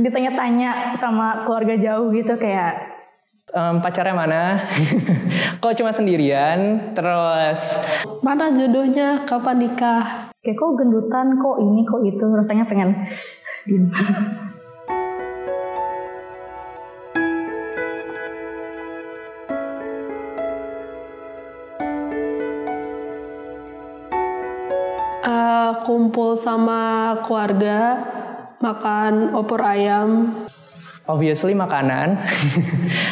ditanya-tanya sama keluarga jauh gitu kayak pacarnya mana? Kok cuma sendirian? Terus mana jodohnya? Kapan nikah? kayak kok gendutan, kok ini, kok itu, rasanya pengen diem. Kumpul sama keluarga, makan opor ayam. obviously makanan.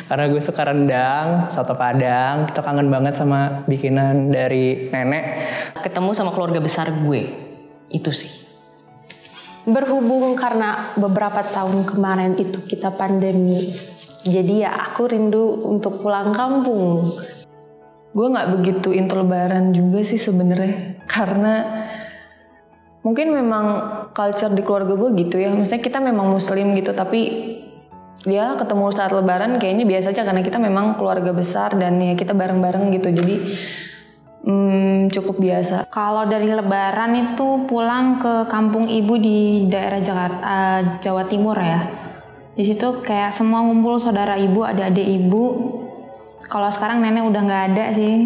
Karena gue suka rendang, soto padang. Kita kangen banget sama bikinan dari nenek. Ketemu sama keluarga besar gue, itu sih. Berhubung karena beberapa tahun kemarin itu kita pandemi, jadi ya aku rindu untuk pulang kampung. Gue nggak begitu into lebaran juga sih sebenarnya, karena mungkin memang culture di keluarga gue gitu ya. Maksudnya kita memang muslim gitu, tapi ya ketemu saat lebaran kayaknya biasa aja karena kita memang keluarga besar dan ya kita bareng-bareng gitu. Jadi cukup biasa. Kalau dari lebaran itu pulang ke kampung ibu di daerah Jawa Timur ya. Di situ kayak semua ngumpul, saudara ibu, adik-adik ibu. Kalau sekarang nenek udah nggak ada sih.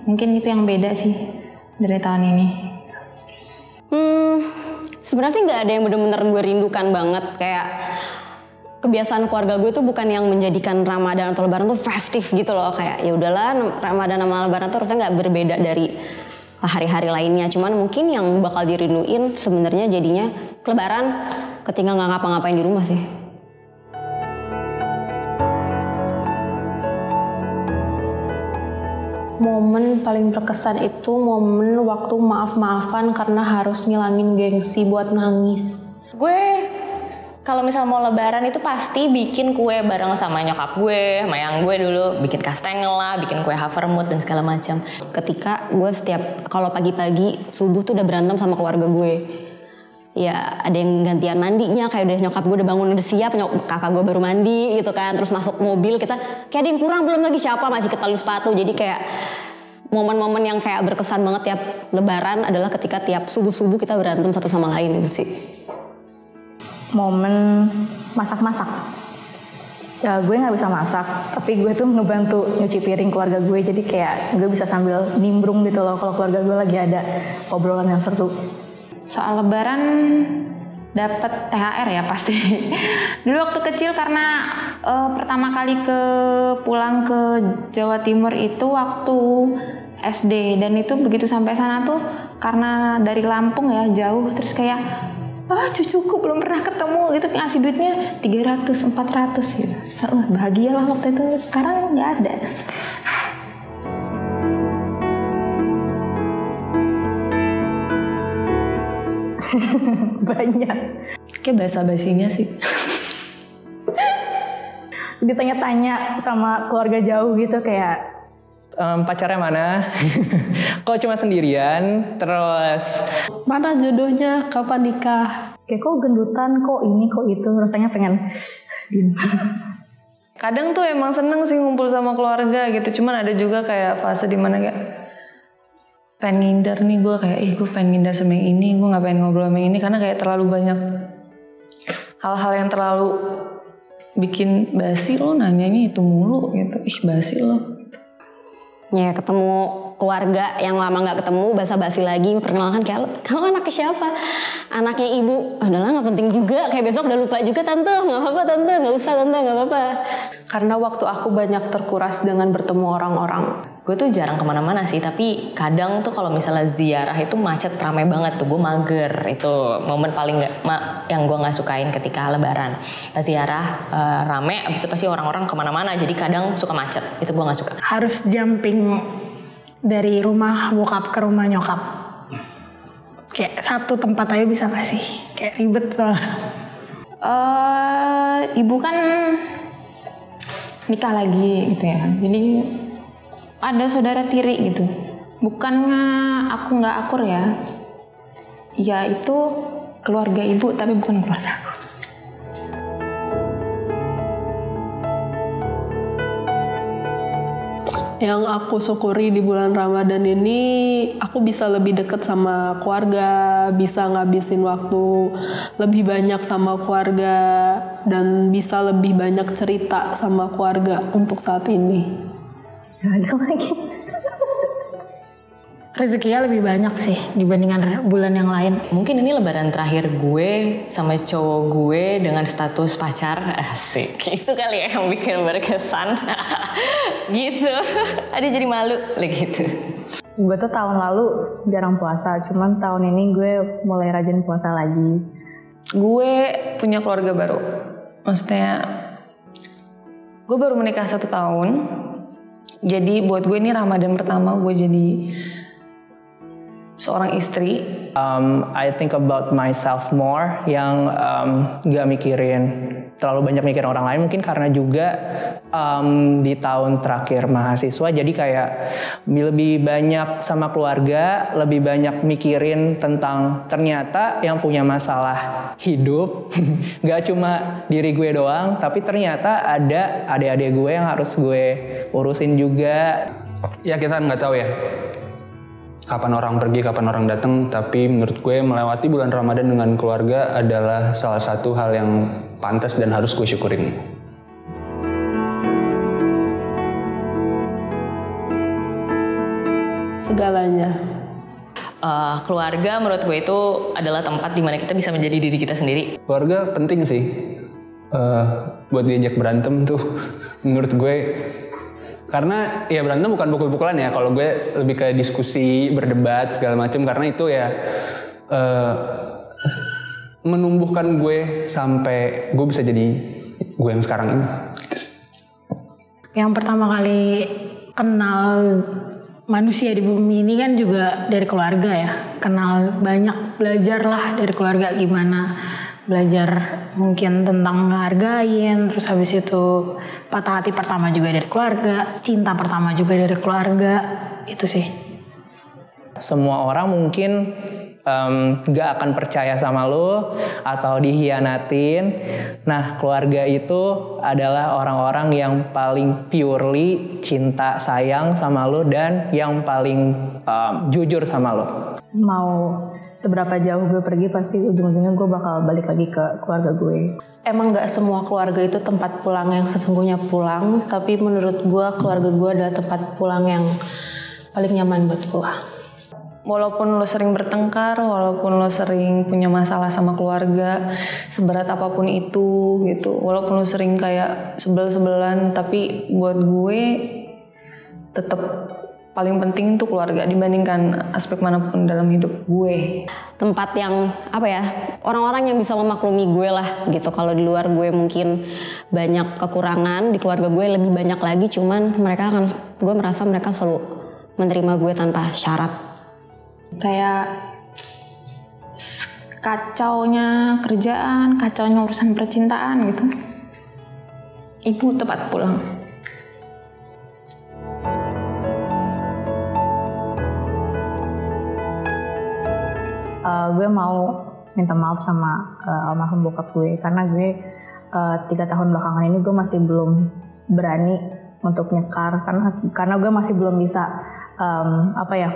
Mungkin itu yang beda sih dari tahun ini. Sebenarnya nggak ada yang benar-benar gue rindukan banget. Kayak kebiasaan keluarga gue tuh bukan yang menjadikan Ramadan atau Lebaran tuh festif gitu loh. Kayak ya udahlah, Ramadan sama Lebaran tuh harusnya nggak berbeda dari hari-hari lainnya. Cuman mungkin yang bakal dirinduin sebenarnya jadinya Lebaran ketika nggak ngapa-ngapain di rumah sih. Momen paling berkesan itu momen waktu maaf-maafan karena harus ngilangin gengsi buat nangis. Gue kalau misal mau lebaran itu pasti bikin kue bareng sama nyokap gue, sama yang gue dulu bikin kastengel lah, bikin kue havermut dan segala macam. Ketika gue setiap kalau pagi-pagi subuh tuh udah berantem sama keluarga gue. Ya ada yang gantian mandinya, kayak udah nyokap gue udah bangun udah siap, kakak gue baru mandi gitu kan, terus masuk mobil kita kayak ada yang kurang belum lagi siapa masih ketalus sepatu. Jadi kayak momen-momen yang kayak berkesan banget tiap lebaran adalah ketika tiap subuh-subuh kita berantem satu sama lain itu sih. Momen masak-masak. Ya gue nggak bisa masak, tapi gue tuh ngebantu nyuci piring keluarga gue, jadi kayak gue bisa sambil nimbrung gitu loh kalau keluarga gue lagi ada obrolan yang seru. Soal lebaran dapat THR ya pasti. Dulu waktu kecil karena pertama kali pulang ke Jawa Timur itu waktu SD, dan itu begitu sampai sana tuh karena dari Lampung ya jauh, terus kayak cucuku belum pernah ketemu gitu, ngasih duitnya 300, 400 gitu. Bahagia lah waktu itu. Sekarang nggak ada. Banyak. Kayak basa-basinya sih. Ditanya-tanya sama keluarga jauh gitu kayak pacarnya mana? Kok cuma sendirian? Terus mana jodohnya? Kapan nikah? kayak kok gendutan, kok ini, kok itu, rasanya pengen diem. Kadang tuh emang seneng sih ngumpul sama keluarga gitu. Cuman ada juga kayak fase dimana kayak pengen ngindar nih, gue kayak gue pengen ngindar sama yang ini, gue nggak pengen ngobrol sama yang ini karena kayak terlalu banyak hal-hal yang terlalu bikin basi. Lo nanyanya itu mulu gitu, basi lo. Ya ketemu keluarga yang lama nggak ketemu, basa-basi lagi, perkenalkan kayak kamu anaknya siapa? Anaknya ibu. Udahlah nggak penting juga, kayak besok udah lupa juga tante, nggak apa-apa tante, nggak usah tante, nggak apa-apa. Karena waktu aku banyak terkuras dengan bertemu orang-orang. Gue tuh jarang kemana-mana sih, tapi kadang tuh kalau misalnya ziarah itu macet, ramai banget tuh, gue mager. Itu momen paling yang gue nggak sukain ketika lebaran. Pas ziarah rame, abis itu pasti orang-orang kemana-mana, jadi kadang suka macet. Itu gue nggak suka. Harus jumping dari rumah bokap ke rumah nyokap. Kayak satu tempat aja bisa gak sih? Kayak ribet soalnya. Ibu kan nikah lagi gitu ya, jadi ada saudara tiri gitu. Bukannya aku nggak akur ya, ya itu keluarga ibu tapi bukan keluarga aku. Yang aku syukuri di bulan Ramadan ini, aku bisa lebih dekat sama keluarga, bisa ngabisin waktu lebih banyak sama keluarga, dan bisa lebih banyak cerita sama keluarga untuk saat ini. Ada lagi. Rezekinya lebih banyak sih dibandingkan bulan yang lain. Mungkin ini lebaran terakhir gue sama cowok gue dengan status pacar. Asik. Itu kali ya yang bikin berkesan. Gitu. Ada jadi malu gitu. Gue tuh tahun lalu jarang puasa, cuman tahun ini gue mulai rajin puasa lagi. Gue punya keluarga baru. Maksudnya gue baru menikah 1 tahun. Jadi buat gue ini Ramadan pertama gue jadi seorang istri. I think about myself more, yang gak mikirin terlalu banyak mikirin orang lain, mungkin karena juga di tahun terakhir mahasiswa, jadi kayak lebih banyak sama keluarga, lebih banyak mikirin tentang ternyata yang punya masalah hidup gak cuma diri gue doang, tapi ternyata ada adik-adik gue yang harus gue urusin juga. Ya kita nggak tahu ya kapan orang pergi, kapan orang datang, tapi menurut gue melewati bulan Ramadan dengan keluarga adalah salah satu hal yang pantas dan harus gue syukurin. Segalanya. Keluarga menurut gue itu adalah tempat dimana kita bisa menjadi diri kita sendiri. Keluarga penting sih. Buat diajak berantem tuh menurut gue. Karena ya berantem bukan pukul-pukulan ya, kalau gue lebih ke diskusi, berdebat segala macam, karena itu ya menumbuhkan gue sampai gue bisa jadi gue yang sekarang ini. Yang pertama kali kenal manusia di bumi ini kan juga dari keluarga ya. Kenal banyak, belajarlah dari keluarga gimana. Belajar mungkin tentang ngehargain, terus habis itu patah hati pertama juga dari keluarga, cinta pertama juga dari keluarga, itu sih. Semua orang mungkin gak akan percaya sama lo atau dihianatin. Nah, keluarga itu adalah orang-orang yang paling purely cinta sayang sama lo dan yang paling jujur sama lo. Mau seberapa jauh gue pergi, pasti ujung-ujungnya gue bakal balik lagi ke keluarga gue. Emang gak semua keluarga itu tempat pulang yang sesungguhnya pulang, tapi menurut gue keluarga gue adalah tempat pulang yang paling nyaman buat gue. Walaupun lo sering bertengkar, walaupun lo sering punya masalah sama keluarga, seberat apapun itu gitu, walaupun lo sering kayak sebel-sebelan, tapi buat gue tetap paling penting tuh keluarga dibandingkan aspek manapun dalam hidup gue. Tempat yang apa ya, orang-orang yang bisa memaklumi gue lah gitu. Kalau di luar gue mungkin banyak kekurangan, di keluarga gue lebih banyak lagi, cuman gue merasa mereka selalu menerima gue tanpa syarat. Kayak kacaunya kerjaan, kacaunya urusan percintaan gitu, ibu tepat pulang. Gue mau minta maaf sama almarhum bokap gue, karena gue 3 tahun belakangan ini gue masih belum berani untuk nyekar, karena gue masih belum bisa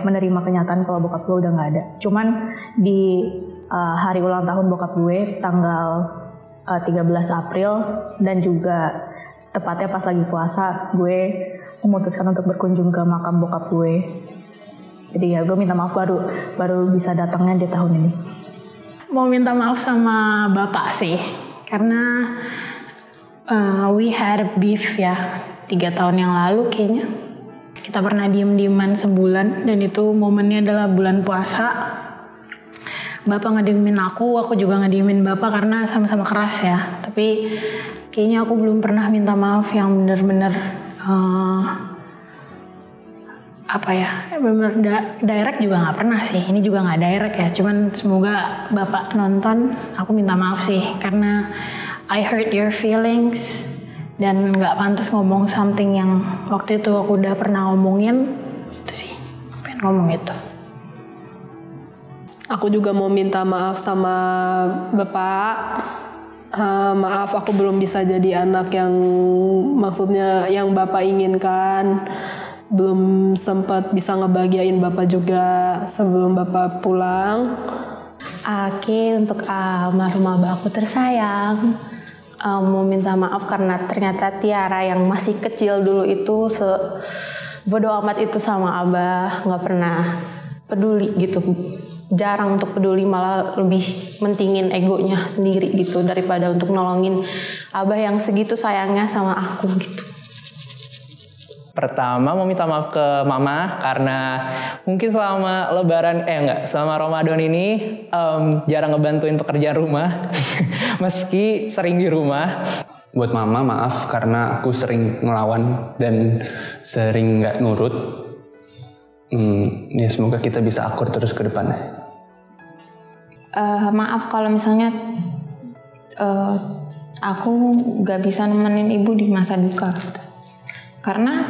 menerima kenyataan kalau bokap gue udah nggak ada. Cuman di hari ulang tahun bokap gue tanggal 13 April dan juga tepatnya pas lagi puasa, gue memutuskan untuk berkunjung ke makam bokap gue. Jadi ya gue minta maaf baru bisa datangnya di tahun ini. Mau minta maaf sama bapak sih, karena we had a beef ya 3 tahun yang lalu kayaknya. Kita pernah diem-dieman sebulan, dan itu momennya adalah bulan puasa. Bapak ngediemin aku juga ngediemin bapak karena sama-sama keras ya. Tapi kayaknya aku belum pernah minta maaf yang benar-benar benar direct juga nggak pernah sih. Ini juga nggak direct ya. Cuman semoga bapak nonton. Aku minta maaf sih karena I hurt your feelings. Dan nggak pantas ngomong something yang waktu itu aku udah pernah ngomongin. Itu sih, pengen ngomong itu. Aku juga mau minta maaf sama bapak. Maaf aku belum bisa jadi anak yang maksudnya yang bapak inginkan. belum sempat bisa ngebahagiain bapak juga sebelum bapak pulang. Oke, untuk almarhum abah aku tersayang, mau minta maaf karena ternyata Tiara yang masih kecil dulu itu bodoh amat itu sama abah, nggak pernah peduli gitu, jarang untuk peduli, malah lebih mentingin egonya sendiri gitu daripada untuk nolongin abah yang segitu sayangnya sama aku gitu. Pertama mau minta maaf ke mama karena mungkin selama selama Ramadan ini jarang ngebantuin pekerjaan rumah meski sering di rumah. Buat mama maaf karena aku sering ngelawan dan sering nggak nurut. Ya semoga kita bisa akur terus ke depannya. Maaf kalau misalnya aku gak bisa nemenin ibu di masa duka. Karena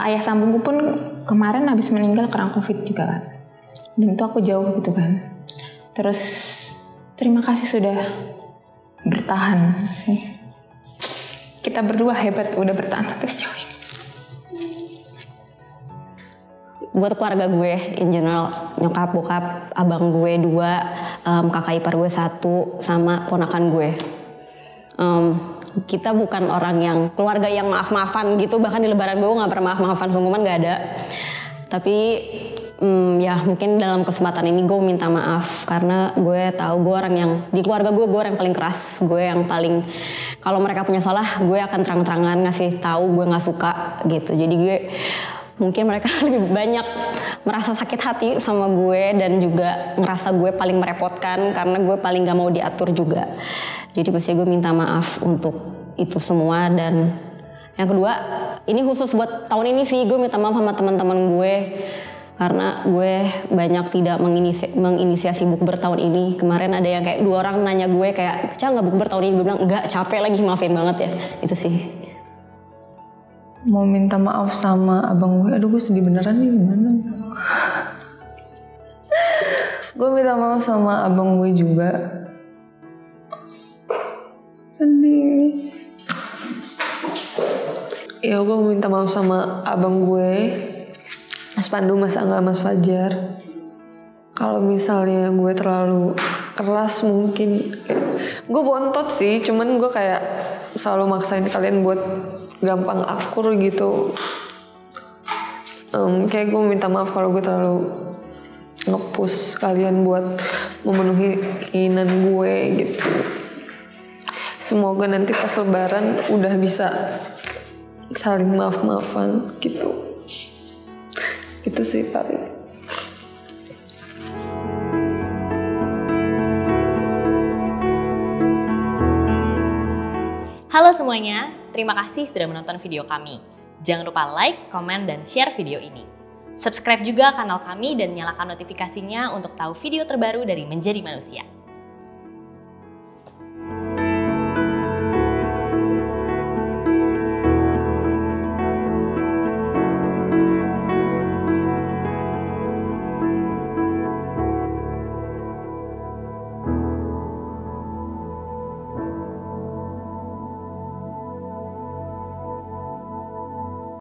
ayah sambungku pun kemarin habis meninggal karena COVID juga kan. Dan itu aku jauh gitu kan. Terus terima kasih sudah bertahan. Kita berdua hebat udah bertahan sampai sejauh ini. Buat keluarga gue in general, nyokap, bokap, abang gue 2, kakak ipar gue 1, sama ponakan gue. Kita bukan orang yang keluarga yang maaf-maafan gitu, bahkan di lebaran gue gak pernah maaf-maafan, sungguhan gak ada. Tapi ya mungkin dalam kesempatan ini gue minta maaf karena gue tahu gue orang yang di keluarga gue orang yang paling keras, gue yang paling kalau mereka punya salah gue akan terang-terangan ngasih tahu gue nggak suka gitu. Jadi gue mungkin mereka lebih banyak merasa sakit hati sama gue dan juga ngerasa gue paling merepotkan karena gue paling gak mau diatur juga. Jadi pasti gue minta maaf untuk itu semua. Dan yang kedua, ini khusus buat tahun ini sih, gue minta maaf sama teman-teman gue karena gue banyak tidak menginisiasi bukber tahun ini. Kemarin ada yang kayak 2 orang nanya gue kayak, "Ca nggak bukber tahun ini?" Gue bilang enggak, capek lagi, maafin banget ya. Itu sih. Mau minta maaf sama abang gue, aduh gue sedih beneran nih, gimana? Gue minta maaf sama abang gue juga. Sedih. Ya gue minta maaf sama abang gue, Mas Pandu, Mas Angga, Mas Fajar. Kalau misalnya gue terlalu keras mungkin, gue bontot sih, cuman gue kayak selalu maksain kalian buat gampang akur gitu. Kayak gue minta maaf kalau gue terlalu nge-push kalian buat memenuhi keinginan gue gitu. Semoga nanti pas lebaran udah bisa saling maaf-maafan gitu. Itu sih paling. Halo semuanya, terima kasih sudah menonton video kami. Jangan lupa like, komen, dan share video ini. Subscribe juga kanal kami dan nyalakan notifikasinya untuk tahu video terbaru dari Menjadi Manusia.